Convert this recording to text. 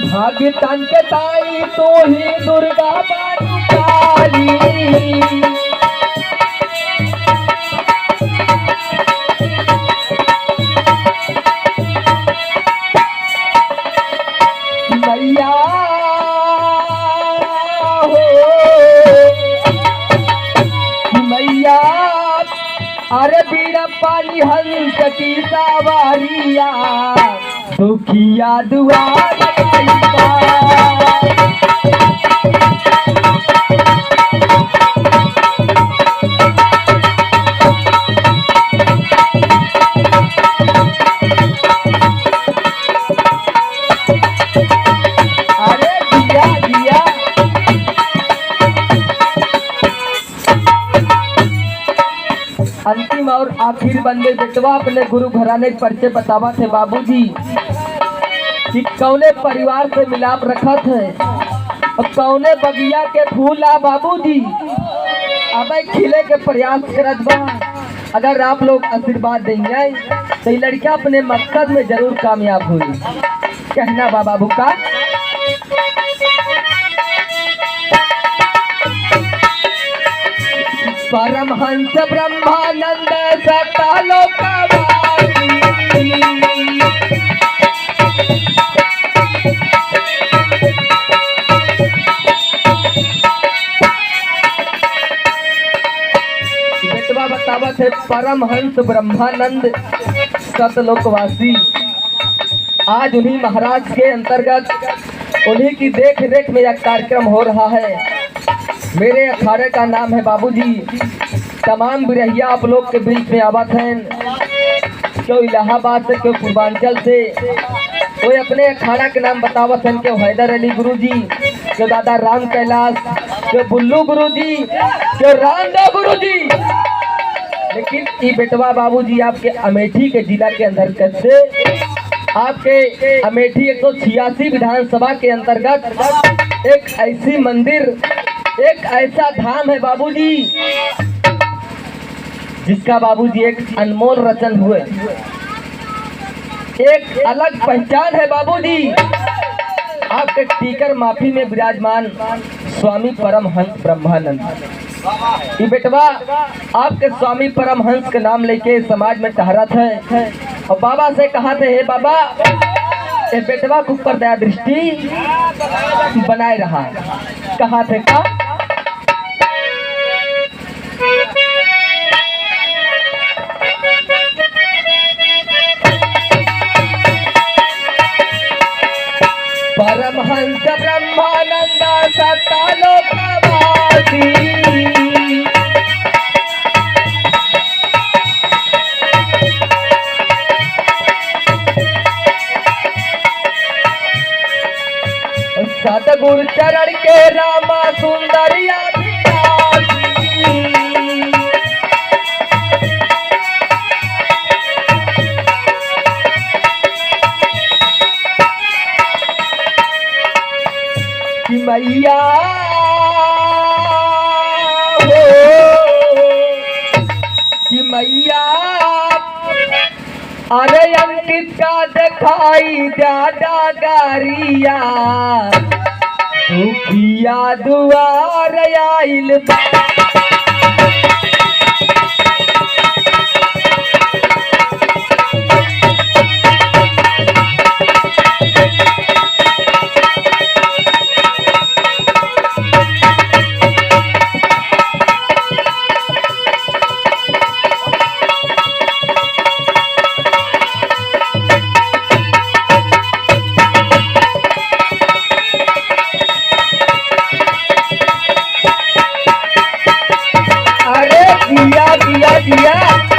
भाग्यतन के ताई तो ही दुर्गा बानु काली। मैया हो मैया, अरे बीड़ा पानी हंस की सवारिया, दुखिया दुआर अंतिम और आखिर बंदे बेटवा अपने गुरु घराने के परिचय बतावा थे बाबूजी कि कौने परिवार से मिलाप रखत है और कौने बगिया के फूल आ बाबूजी अब खिले के प्रयास करत बा। अगर आप लोग आशीर्वाद देंगे तो ये लड़का अपने मकसद में जरूर कामयाब हुई। कहना बा बाबू का परमहंस ब्रह्मानंद सतालोकवासी, बेटवा बतावत है परमहंस ब्रह्मानंद सतलोकवासी। आज उन्हीं महाराज के अंतर्गत उन्हीं की देख रेख में यह कार्यक्रम हो रहा है। मेरे अखाड़े का नाम है बाबूजी। तमाम बिरहिया आप लोग के बीच में आवत हैं, क्यों इलाहाबाद से, क्यों पूर्वांचल से, कोई अपने अखाड़ा के नाम बतावत हैं, क्यों हैदर अली गुरुजी, क्यों दादा राम कैलाश, क्यों बुल्लू गुरुजी, क्यों रामदेव गुरुजी। लेकिन ये बेटवा बाबूजी आपके अमेठी के जिला के अंतर्गत से, आपके अमेठी 186 विधानसभा के अंतर्गत एक ऐसी मंदिर, एक ऐसा धाम है बाबूजी जिसका बाबूजी एक अनमोल रचन हुए, एक अलग पहचान है बाबूजी। आपके टीकर माफी में विराजमान स्वामी परमहंस ब्रह्मानंद। ये बेटवा आपके स्वामी परमहंस के नाम लेके समाज में टहरत है और बाबा से कहा थे, हे बाबा ये बेटवा को ऊपर दया दृष्टि बनाए रहा। कहा थे का परमहंस ब्रह्मानंद सतालोकवासी, सतगुरु चरण के रामा सुंदरिया मैया हो कि मैया, अरे अंकित का दिखाई ज्यादा गारिया, दुखिया दुआर आइल दिया दिया दिया।